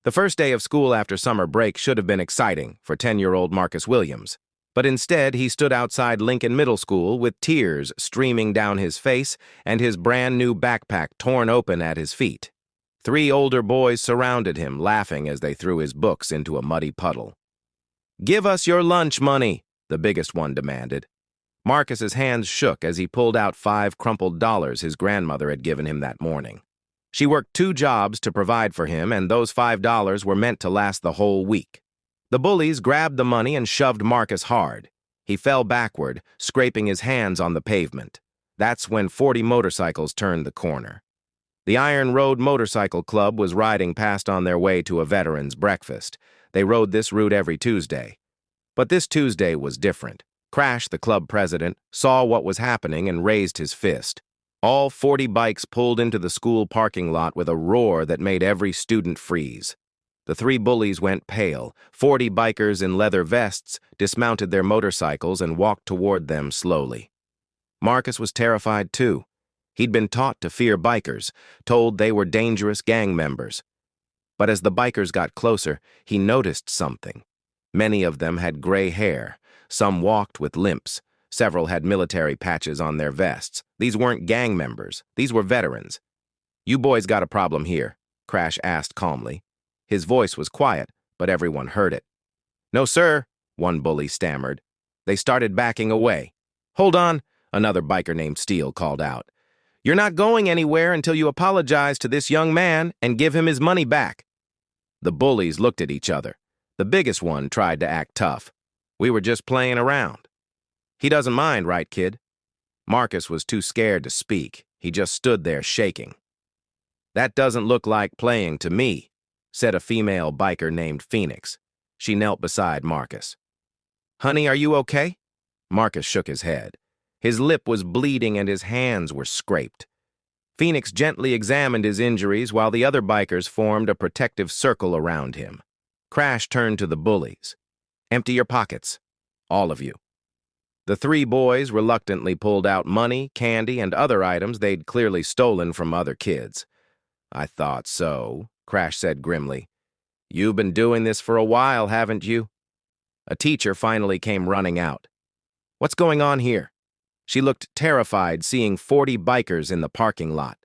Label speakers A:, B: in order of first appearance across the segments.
A: The first day of school after summer break should have been exciting for 10-year-old Marcus Williams, but instead he stood outside Lincoln Middle School with tears streaming down his face and his brand-new backpack torn open at his feet. 3 older boys surrounded him, laughing as they threw his books into a muddy puddle. "Give us your lunch money," the biggest one demanded. Marcus's hands shook as he pulled out 5 crumpled dollars his grandmother had given him that morning. She worked 2 jobs to provide for him, and those $5 were meant to last the whole week. The bullies grabbed the money and shoved Marcus hard. He fell backward, scraping his hands on the pavement. That's when 40 motorcycles turned the corner. The Iron Road Motorcycle Club was riding past on their way to a veterans' breakfast. They rode this route every Tuesday. But this Tuesday was different. Crash, the club president, saw what was happening and raised his fist. All 40 bikes pulled into the school parking lot with a roar that made every student freeze. The 3 bullies went pale. 40 bikers in leather vests dismounted their motorcycles and walked toward them slowly. Marcus was terrified too. He'd been taught to fear bikers, told they were dangerous gang members. But as the bikers got closer, he noticed something. Many of them had gray hair. Some walked with limps. Several had military patches on their vests. These weren't gang members. These were veterans. "You boys got a problem here," Crash asked calmly. His voice was quiet, but everyone heard it. "No, sir," one bully stammered. They started backing away. "Hold on," another biker named Steele called out. "You're not going anywhere until you apologize to this young man and give him his money back." The bullies looked at each other. The biggest one tried to act tough. "We were just playing around." "He doesn't mind, right, kid?" Marcus was too scared to speak. He just stood there shaking. "That doesn't look like playing to me," said a female biker named Phoenix. She knelt beside Marcus. "Honey, are you okay?" Marcus shook his head. His lip was bleeding and his hands were scraped. Phoenix gently examined his injuries while the other bikers formed a protective circle around him. Crash turned to the bullies. "Empty your pockets, all of you." The 3 boys reluctantly pulled out money, candy, and other items they'd clearly stolen from other kids. "I thought so," Crash said grimly. "You've been doing this for a while, haven't you?" A teacher finally came running out. "What's going on here?" She looked terrified seeing 40 bikers in the parking lot.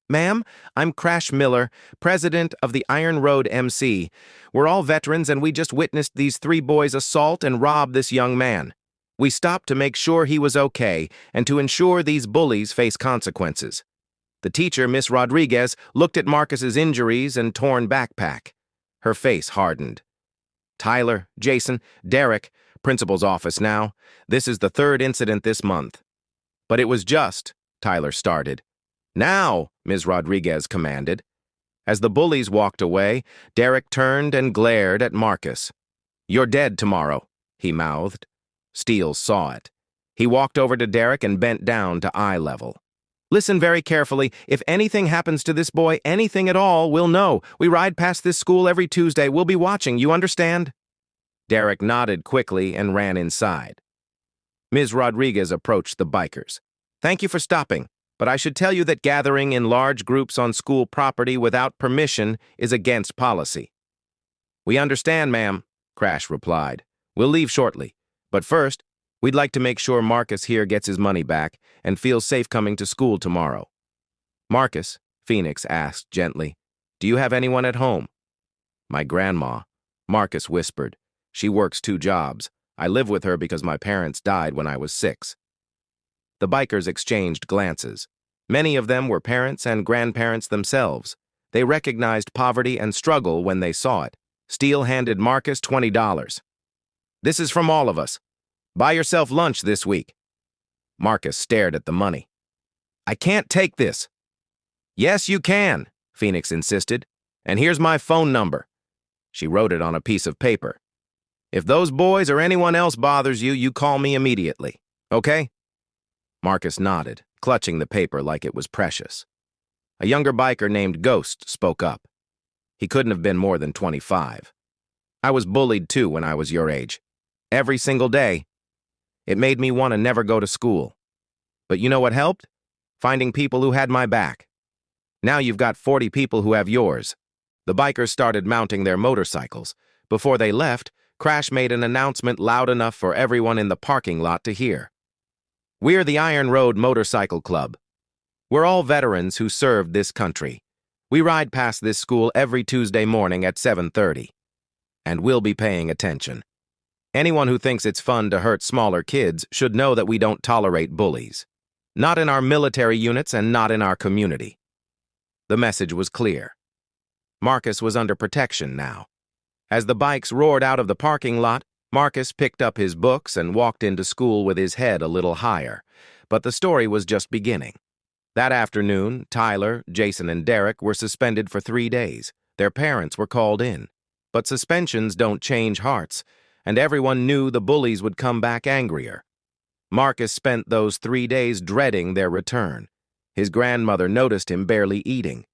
A: "Ma'am, I'm Crash Miller, president of the Iron Road MC. We're all veterans and we just witnessed these 3 boys assault and rob this young man. We stopped to make sure he was okay and to ensure these bullies face consequences." The teacher, Miss Rodriguez, looked at Marcus's injuries and torn backpack. Her face hardened. "Tyler, Jason, Derek, principal's office now. This is the 3rd incident this month." "But it was just," Tyler started. "Now," Ms. Rodriguez commanded. As the bullies walked away, Derek turned and glared at Marcus. "You're dead tomorrow," he mouthed. Steele saw it. He walked over to Derek and bent down to eye level. "Listen very carefully. If anything happens to this boy, anything at all, we'll know. We ride past this school every Tuesday. We'll be watching, you understand?" Derek nodded quickly and ran inside. Ms. Rodriguez approached the bikers. "Thank you for stopping, but I should tell you that gathering in large groups on school property without permission is against policy." "We understand, ma'am," Crash replied. "We'll leave shortly. But first, we'd like to make sure Marcus here gets his money back and feels safe coming to school tomorrow." "Marcus," Phoenix asked gently, "do you have anyone at home?" "My grandma," Marcus whispered. "She works 2 jobs. I live with her because my parents died when I was 6. The bikers exchanged glances. Many of them were parents and grandparents themselves. They recognized poverty and struggle when they saw it. Steele handed Marcus $20. "This is from all of us. Buy yourself lunch this week." Marcus stared at the money. "I can't take this." "Yes, you can," Phoenix insisted. "And here's my phone number." She wrote it on a piece of paper. "If those boys or anyone else bothers you, you call me immediately. Okay?" Marcus nodded, clutching the paper like it was precious. A younger biker named Ghost spoke up. He couldn't have been more than 25. "I was bullied too when I was your age. Every single day. It made me want to never go to school. But you know what helped? Finding people who had my back. Now you've got 40 people who have yours. The bikers started mounting their motorcycles. Before they left, Crash made an announcement loud enough for everyone in the parking lot to hear. "We're the Iron Road Motorcycle Club. We're all veterans who served this country. We ride past this school every Tuesday morning at 7:30. And we'll be paying attention. Anyone who thinks it's fun to hurt smaller kids should know that we don't tolerate bullies. Not in our military units and not in our community." The message was clear. Marcus was under protection now. As the bikes roared out of the parking lot, Marcus picked up his books and walked into school with his head a little higher. But the story was just beginning. That afternoon, Tyler, Jason, and Derek were suspended for 3 days. Their parents were called in. But suspensions don't change hearts, and everyone knew the bullies would come back angrier. Marcus spent those 3 days dreading their return. His grandmother noticed him barely eating.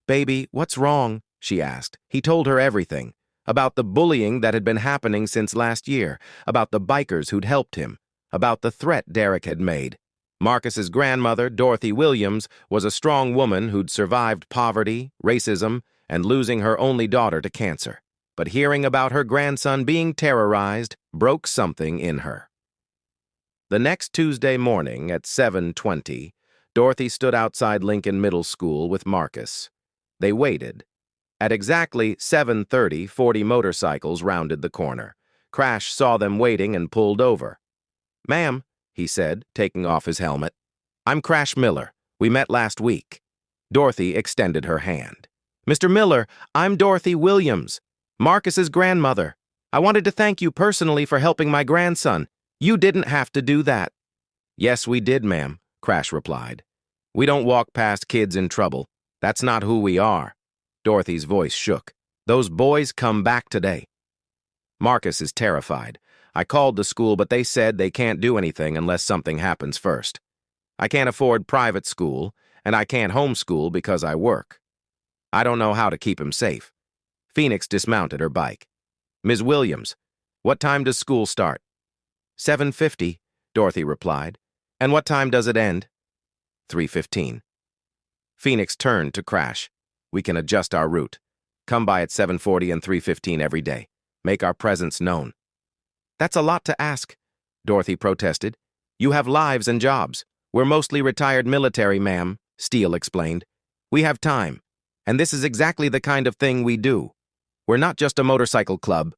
A: "Baby, what's wrong?" she asked. He told her everything. About the bullying that had been happening since last year, about the bikers who'd helped him, about the threat Derek had made. Marcus's grandmother, Dorothy Williams, was a strong woman who'd survived poverty, racism, and losing her only daughter to cancer. But hearing about her grandson being terrorized broke something in her. The next Tuesday morning at 7:20, Dorothy stood outside Lincoln Middle School with Marcus. They waited. At exactly 7:30, 40 motorcycles rounded the corner. Crash saw them waiting and pulled over. "Ma'am," he said, taking off his helmet. "I'm Crash Miller. We met last week." Dorothy extended her hand. "Mr. Miller, I'm Dorothy Williams, Marcus's grandmother. I wanted to thank you personally for helping my grandson. You didn't have to do that." "Yes, we did, ma'am," Crash replied. "We don't walk past kids in trouble. That's not who we are." Dorothy's voice shook. "Those boys come back today." Marcus is terrified. "I called the school, but they said they can't do anything unless something happens first. I can't afford private school, and I can't homeschool because I work. I don't know how to keep him safe." Phoenix dismounted her bike. "Ms. Williams, what time does school start?" 7:50, Dorothy replied. "And what time does it end?" 3:15. Phoenix turned to Crash. "We can adjust our route. Come by at 7:40 and 3:15 every day. Make our presence known." "That's a lot to ask," Dorothy protested. "You have lives and jobs. We're mostly retired military, ma'am," Steele explained. "We have time, and this is exactly the kind of thing we do. We're not just a motorcycle club.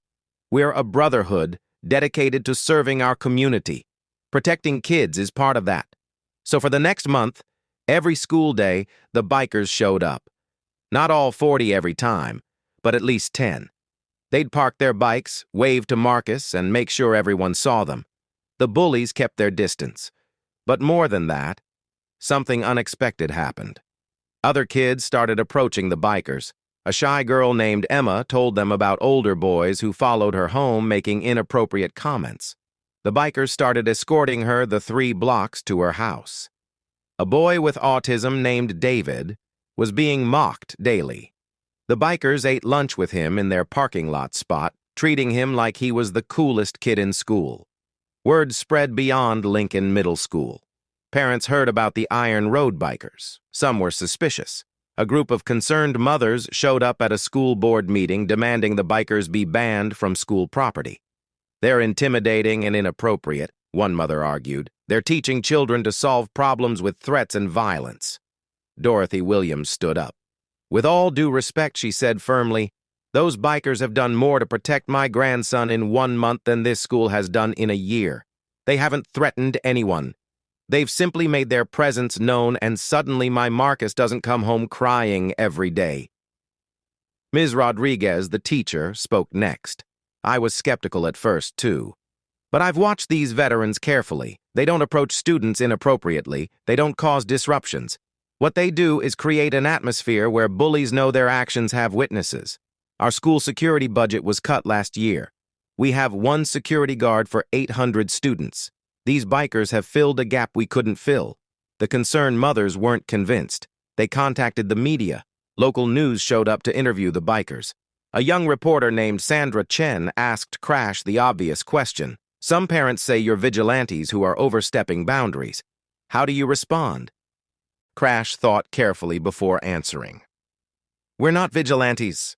A: We're a brotherhood dedicated to serving our community. Protecting kids is part of that. So for the next month, every school day, the bikers showed up. Not all 40 every time, but at least 10. They'd park their bikes, wave to Marcus, and make sure everyone saw them. The bullies kept their distance. But more than that, something unexpected happened. Other kids started approaching the bikers. A shy girl named Emma told them about older boys who followed her home making inappropriate comments. The bikers started escorting her the 3 blocks to her house. A boy with autism named David was being mocked daily. The bikers ate lunch with him in their parking lot spot, treating him like he was the coolest kid in school. Word spread beyond Lincoln Middle School. Parents heard about the Iron Road bikers. Some were suspicious. A group of concerned mothers showed up at a school board meeting demanding the bikers be banned from school property. "They're intimidating and inappropriate," one mother argued. "They're teaching children to solve problems with threats and violence." Dorothy Williams stood up. "With all due respect," she said firmly, "those bikers have done more to protect my grandson in 1 month than this school has done in a year. They haven't threatened anyone. They've simply made their presence known, and suddenly my Marcus doesn't come home crying every day." Ms. Rodriguez, the teacher, spoke next. "I was skeptical at first, too. But I've watched these veterans carefully. They don't approach students inappropriately. They don't cause disruptions. What they do is create an atmosphere where bullies know their actions have witnesses. Our school security budget was cut last year. We have 1 security guard for 800 students. These bikers have filled a gap we couldn't fill." The concerned mothers weren't convinced. They contacted the media. Local news showed up to interview the bikers. A young reporter named Sandra Chen asked Crash the obvious question. "Some parents say you're vigilantes who are overstepping boundaries. How do you respond?" Crash thought carefully before answering. We're not vigilantes.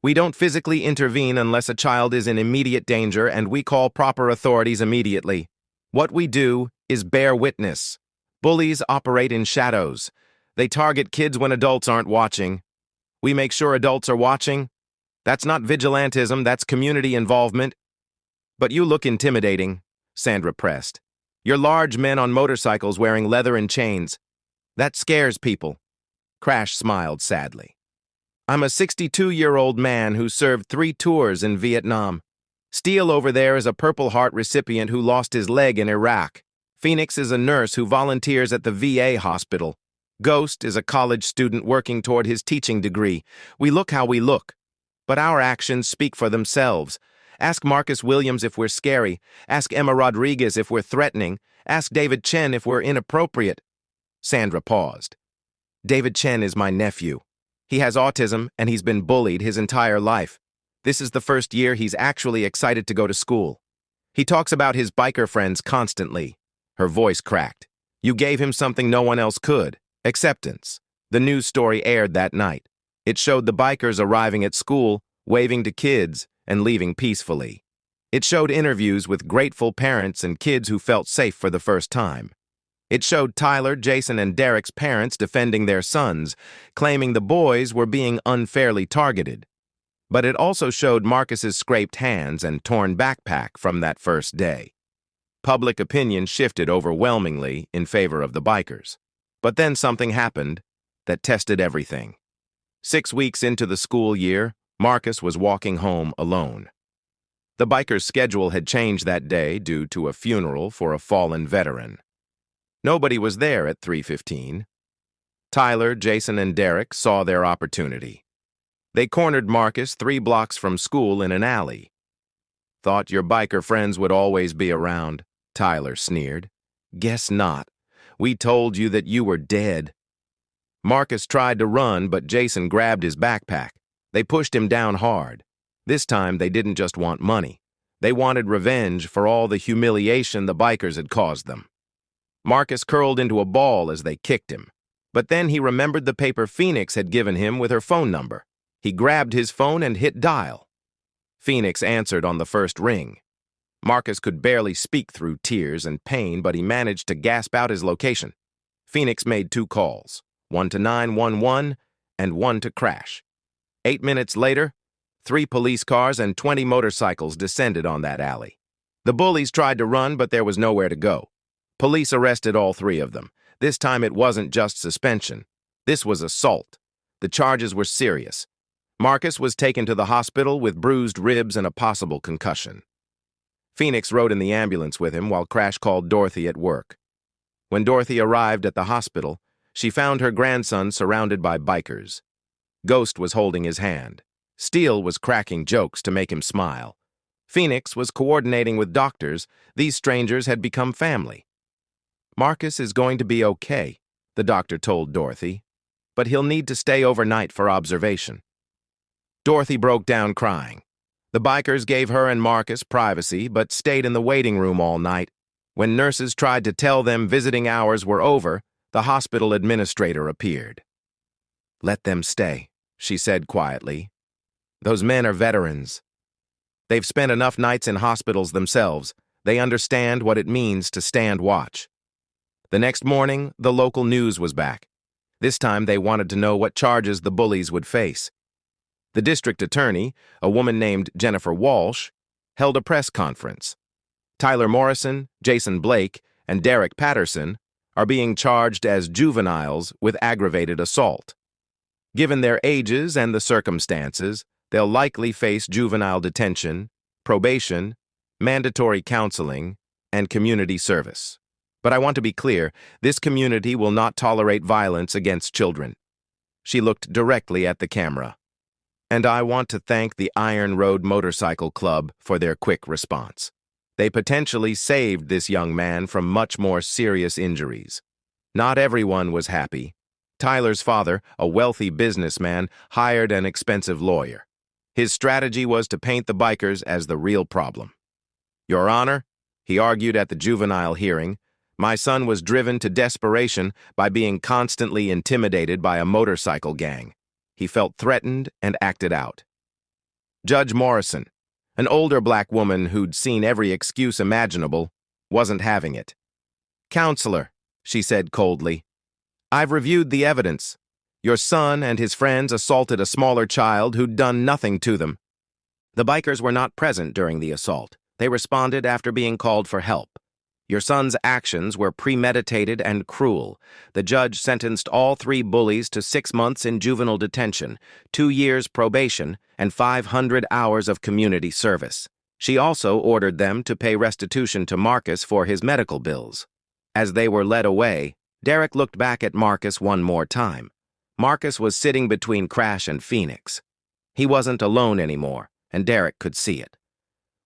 A: We don't physically intervene unless a child is in immediate danger, and we call proper authorities immediately. What we do is bear witness. Bullies operate in shadows. They target kids when adults aren't watching. We make sure adults are watching. That's not vigilantism, that's community involvement. But you look intimidating, Sandra pressed. You're large men on motorcycles wearing leather and chains. That scares people. Crash smiled sadly. I'm a 62-year-old man who served 3 tours in Vietnam. Steele over there is a Purple Heart recipient who lost his leg in Iraq. Phoenix is a nurse who volunteers at the VA hospital. Ghost is a college student working toward his teaching degree. We look how we look. But our actions speak for themselves. Ask Marcus Williams if we're scary. Ask Emma Rodriguez if we're threatening. Ask David Chen if we're inappropriate. Sandra paused. David Chen is my nephew. He has autism and he's been bullied his entire life. This is the first year he's actually excited to go to school. He talks about his biker friends constantly. Her voice cracked. You gave him something no one else could. Acceptance. The news story aired that night. It showed the bikers arriving at school, waving to kids, and leaving peacefully. It showed interviews with grateful parents and kids who felt safe for the first time. It showed Tyler, Jason, and Derek's parents defending their sons, claiming the boys were being unfairly targeted. But it also showed Marcus's scraped hands and torn backpack from that first day. Public opinion shifted overwhelmingly in favor of the bikers. But then something happened that tested everything. 6 weeks into the school year, Marcus was walking home alone. The bikers' schedule had changed that day due to a funeral for a fallen veteran. Nobody was there at 3:15. Tyler, Jason, and Derek saw their opportunity. They cornered Marcus 3 blocks from school in an alley. Thought your biker friends would always be around, Tyler sneered. Guess not. We told you that you were dead. Marcus tried to run, but Jason grabbed his backpack. They pushed him down hard. This time, they didn't just want money. They wanted revenge for all the humiliation the bikers had caused them. Marcus curled into a ball as they kicked him. But then he remembered the paper Phoenix had given him with her phone number. He grabbed his phone and hit dial. Phoenix answered on the first ring. Marcus could barely speak through tears and pain, but he managed to gasp out his location. Phoenix made 2 calls, one to 911 and one to Crash. 8 minutes later, 3 police cars and 20 motorcycles descended on that alley. The bullies tried to run, but there was nowhere to go. Police arrested all 3 of them. This time it wasn't just suspension. This was assault. The charges were serious. Marcus was taken to the hospital with bruised ribs and a possible concussion. Phoenix rode in the ambulance with him while Crash called Dorothy at work. When Dorothy arrived at the hospital, she found her grandson surrounded by bikers. Ghost was holding his hand. Steele was cracking jokes to make him smile. Phoenix was coordinating with doctors. These strangers had become family. Marcus is going to be okay, the doctor told Dorothy, but he'll need to stay overnight for observation. Dorothy broke down crying. The bikers gave her and Marcus privacy, but stayed in the waiting room all night. When nurses tried to tell them visiting hours were over, the hospital administrator appeared. Let them stay, she said quietly. Those men are veterans. They've spent enough nights in hospitals themselves. They understand what it means to stand watch. The next morning, the local news was back. This time they wanted to know what charges the bullies would face. The district attorney, a woman named Jennifer Walsh, held a press conference. Tyler Morrison, Jason Blake, and Derek Patterson are being charged as juveniles with aggravated assault. Given their ages and the circumstances, they'll likely face juvenile detention, probation, mandatory counseling, and community service. But I want to be clear, this community will not tolerate violence against children. She looked directly at the camera. And I want to thank the Iron Road Motorcycle Club for their quick response. They potentially saved this young man from much more serious injuries. Not everyone was happy. Tyler's father, a wealthy businessman, hired an expensive lawyer. His strategy was to paint the bikers as the real problem. Your Honor, he argued at the juvenile hearing, my son was driven to desperation by being constantly intimidated by a motorcycle gang. He felt threatened and acted out. Judge Morrison, an older black woman who'd seen every excuse imaginable, wasn't having it. "Counselor," she said coldly, "I've reviewed the evidence. Your son and his friends assaulted a smaller child who'd done nothing to them. The bikers were not present during the assault. They responded after being called for help. Your son's actions were premeditated and cruel. The judge sentenced all 3 bullies to 6 months in juvenile detention, 2 years probation, and 500 hours of community service. She also ordered them to pay restitution to Marcus for his medical bills." As they were led away, Derek looked back at Marcus one more time. Marcus was sitting between Crash and Phoenix. He wasn't alone anymore, and Derek could see it.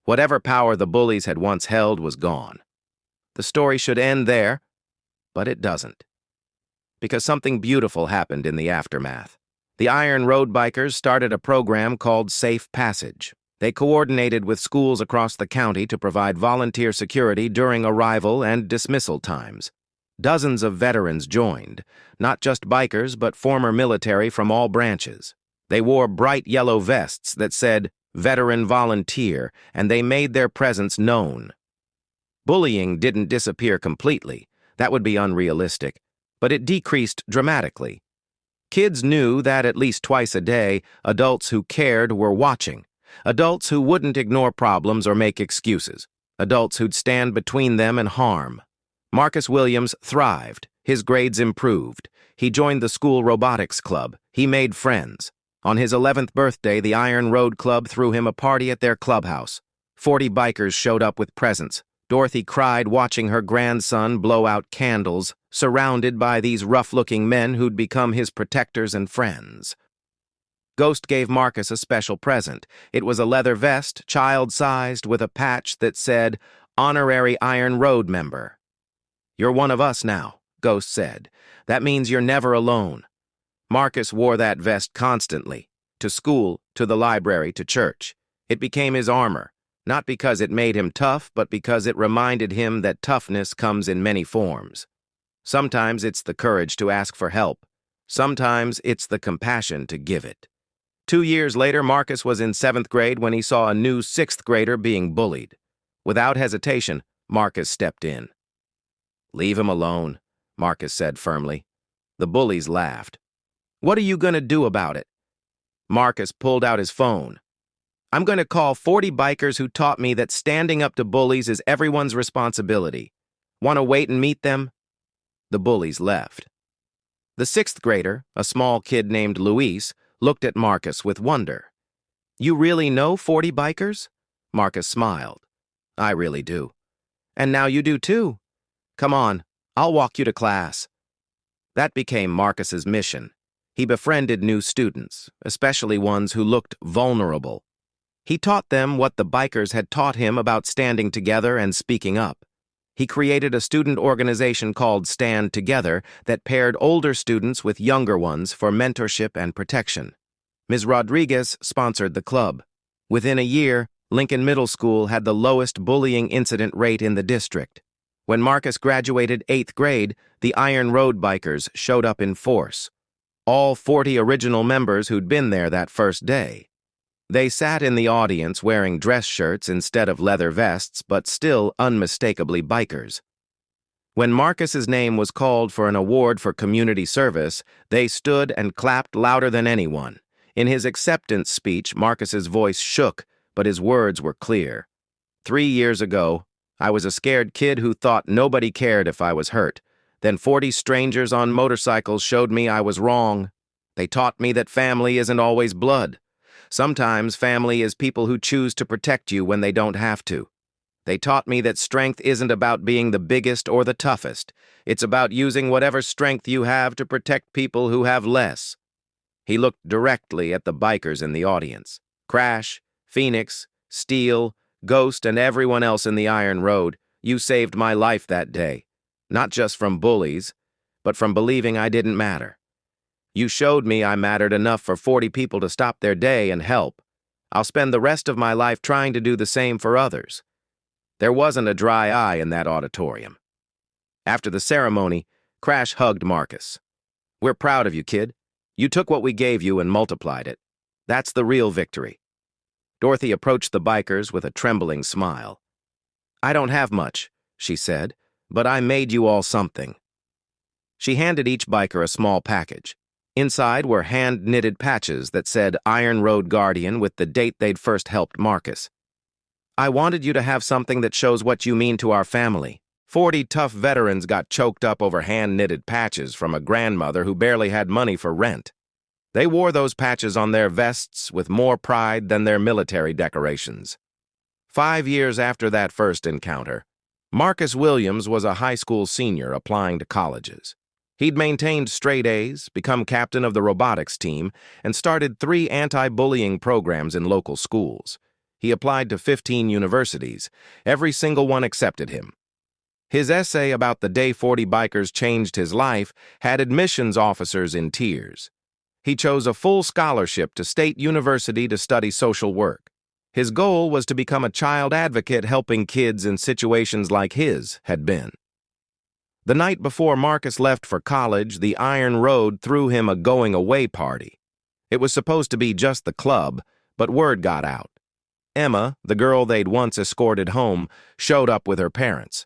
A: Whatever power the bullies had once held was gone. The story should end there, but it doesn't. Because something beautiful happened in the aftermath. The Iron Road Bikers started a program called Safe Passage. They coordinated with schools across the county to provide volunteer security during arrival and dismissal times. Dozens of veterans joined, not just bikers but former military from all branches. They wore bright yellow vests that said, "Veteran Volunteer," and they made their presence known. Bullying didn't disappear completely. That would be unrealistic, but it decreased dramatically. Kids knew that at least twice a day, adults who cared were watching. Adults who wouldn't ignore problems or make excuses. Adults who'd stand between them and harm. Marcus Williams thrived. His grades improved. He joined the school robotics club. He made friends. On his 11th birthday, the Iron Road Club threw him a party at their clubhouse. 40 bikers showed up with presents. Dorothy cried watching her grandson blow out candles, surrounded by these rough-looking men who'd become his protectors and friends. Ghost gave Marcus a special present. It was a leather vest, child-sized, with a patch that said, "Honorary Iron Road Member." "You're one of us now," Ghost said. "That means you're never alone." Marcus wore that vest constantly, to school, to the library, to church. It became his armor. Not because it made him tough, but because it reminded him that toughness comes in many forms. Sometimes it's the courage to ask for help. Sometimes it's the compassion to give it. 2 years later, Marcus was in 7th grade when he saw a new 6th grader being bullied. Without hesitation, Marcus stepped in. "Leave him alone," Marcus said firmly. The bullies laughed. "What are you going to do about it?" Marcus pulled out his phone. "I'm going to call 40 bikers who taught me that standing up to bullies is everyone's responsibility. Want to wait and meet them?" The bullies left. The 6th grader, a small kid named Luis, looked at Marcus with wonder. "You really know 40 bikers?" Marcus smiled. "I really do." "And now you do too. Come on, I'll walk you to class." That became Marcus's mission. He befriended new students, especially ones who looked vulnerable. He taught them what the bikers had taught him about standing together and speaking up. He created a student organization called Stand Together that paired older students with younger ones for mentorship and protection. Ms. Rodriguez sponsored the club. Within a year, Lincoln Middle School had the lowest bullying incident rate in the district. When Marcus graduated 8th grade, the Iron Road Bikers showed up in force. All 40 original members who'd been there that first day. They sat in the audience wearing dress shirts instead of leather vests, but still unmistakably bikers. When Marcus's name was called for an award for community service, they stood and clapped louder than anyone. In his acceptance speech, Marcus's voice shook, but his words were clear. 3 years ago, I was a scared kid who thought nobody cared if I was hurt. Then 40 strangers on motorcycles showed me I was wrong. They taught me that family isn't always blood. Sometimes family is people who choose to protect you when they don't have to. They taught me that strength isn't about being the biggest or the toughest. It's about using whatever strength you have to protect people who have less. He looked directly at the bikers in the audience. Crash, Phoenix, Steel, Ghost, and everyone else in the Iron Road, you saved my life that day. Not just from bullies, but from believing I didn't matter. You showed me I mattered enough for 40 people to stop their day and help. I'll spend the rest of my life trying to do the same for others. There wasn't a dry eye in that auditorium. After the ceremony, Crash hugged Marcus. "We're proud of you, kid. You took what we gave you and multiplied it. That's the real victory. Dorothy approached the bikers with a trembling smile. I don't have much, she said, but I made you all something. She handed each biker a small package. Inside were hand-knitted patches that said Iron Road Guardian with the date they'd first helped Marcus. I wanted you to have something that shows what you mean to our family. 40 tough veterans got choked up over hand-knitted patches from a grandmother who barely had money for rent. They wore those patches on their vests with more pride than their military decorations. 5 years after that first encounter, Marcus Williams was a high school senior applying to colleges. He'd maintained straight A's, become captain of the robotics team, and started 3 anti-bullying programs in local schools. He applied to 15 universities. Every single one accepted him. His essay about the day 40 bikers changed his life had admissions officers in tears. He chose a full scholarship to State University to study social work. His goal was to become a child advocate helping kids in situations like his had been. The night before Marcus left for college, the Iron Road threw him a going-away party. It was supposed to be just the club, but word got out. Emma, the girl they'd once escorted home, showed up with her parents.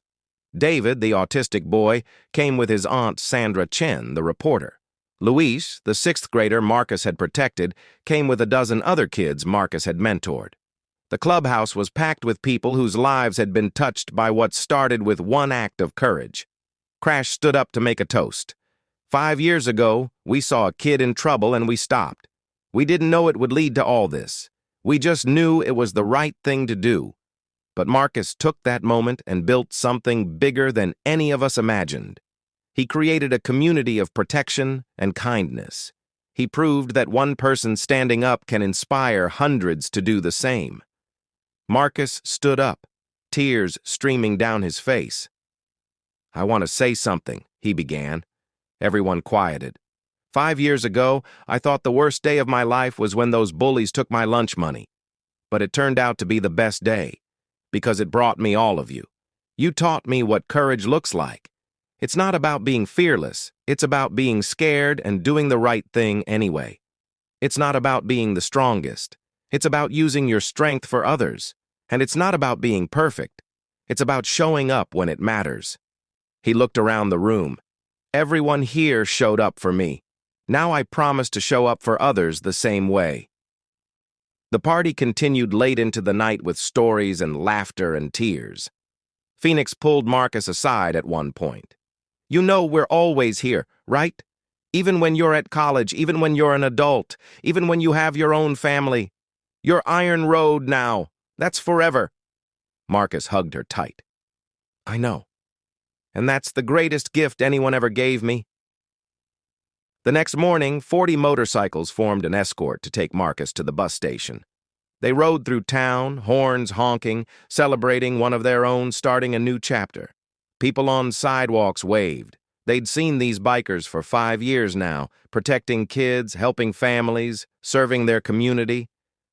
A: David, the autistic boy, came with his aunt Sandra Chen, the reporter. Luis, the 6th grader Marcus had protected, came with a dozen other kids Marcus had mentored. The clubhouse was packed with people whose lives had been touched by what started with one act of courage. Crash stood up to make a toast. 5 years ago, we saw a kid in trouble and we stopped. We didn't know it would lead to all this. We just knew it was the right thing to do. But Marcus took that moment and built something bigger than any of us imagined. He created a community of protection and kindness. He proved that one person standing up can inspire hundreds to do the same. Marcus stood up, tears streaming down his face. I want to say something, he began. Everyone quieted. 5 years ago, I thought the worst day of my life was when those bullies took my lunch money. But it turned out to be the best day, because it brought me all of you. You taught me what courage looks like. It's not about being fearless. It's about being scared and doing the right thing anyway. It's not about being the strongest. It's about using your strength for others. And it's not about being perfect. It's about showing up when it matters. He looked around the room. Everyone here showed up for me. Now I promise to show up for others the same way. The party continued late into the night with stories and laughter and tears. Phoenix pulled Marcus aside at one point. You know we're always here, right? Even when you're at college, even when you're an adult, even when you have your own family. You're Iron Road now. That's forever. Marcus hugged her tight. I know. And that's the greatest gift anyone ever gave me. The next morning, 40 motorcycles formed an escort to take Marcus to the bus station. They rode through town, horns honking, celebrating one of their own starting a new chapter. People on sidewalks waved. They'd seen these bikers for 5 years now, protecting kids, helping families, serving their community.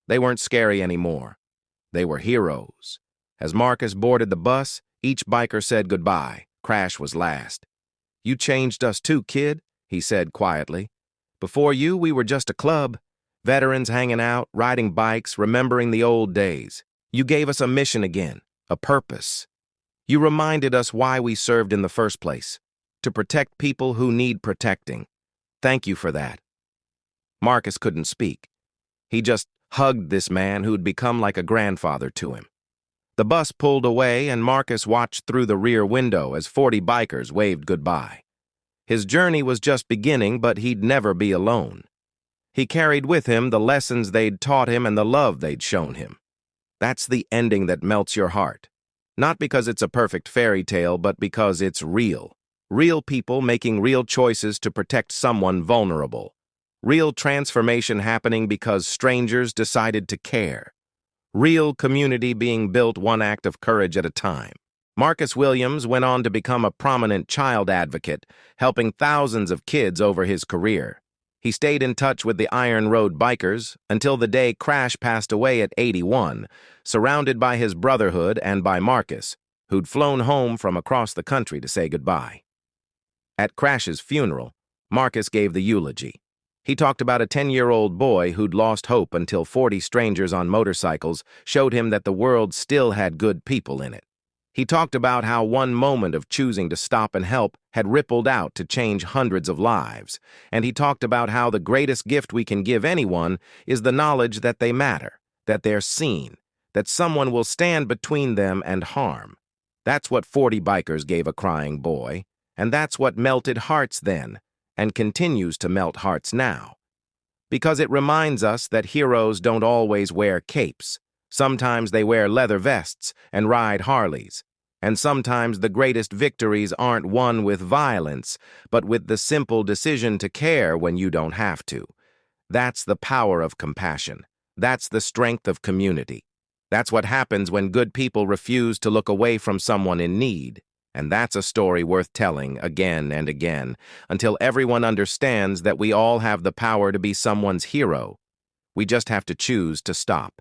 A: They weren't scary anymore. They were heroes. As Marcus boarded the bus, each biker said goodbye. Crash was last. You changed us too, kid, he said quietly. Before you, we were just a club. Veterans hanging out, riding bikes, remembering the old days. You gave us a mission again, a purpose. You reminded us why we served in the first place, to protect people who need protecting. Thank you for that. Marcus couldn't speak. He just hugged this man who'd become like a grandfather to him. The bus pulled away, and Marcus watched through the rear window as 40 bikers waved goodbye. His journey was just beginning, but he'd never be alone. He carried with him the lessons they'd taught him and the love they'd shown him. That's the ending that melts your heart. Not because it's a perfect fairy tale, but because it's real. Real people making real choices to protect someone vulnerable. Real transformation happening because strangers decided to care. Real community being built one act of courage at a time. Marcus Williams went on to become a prominent child advocate, helping thousands of kids over his career. He stayed in touch with the Iron Road bikers until the day Crash passed away at 81, surrounded by his brotherhood and by Marcus, who'd flown home from across the country to say goodbye. At Crash's funeral, Marcus gave the eulogy. He talked about a 10-year-old boy who'd lost hope until 40 strangers on motorcycles showed him that the world still had good people in it. He talked about how one moment of choosing to stop and help had rippled out to change hundreds of lives. And he talked about how the greatest gift we can give anyone is the knowledge that they matter, that they're seen, that someone will stand between them and harm. That's what 40 bikers gave a crying boy, and that's what melted hearts then, and continues to melt hearts now. Because it reminds us that heroes don't always wear capes. Sometimes they wear leather vests and ride Harleys. And sometimes the greatest victories aren't won with violence, but with the simple decision to care when you don't have to. That's the power of compassion. That's the strength of community. That's what happens when good people refuse to look away from someone in need. And that's a story worth telling again and again, until everyone understands that we all have the power to be someone's hero. We just have to choose to stop.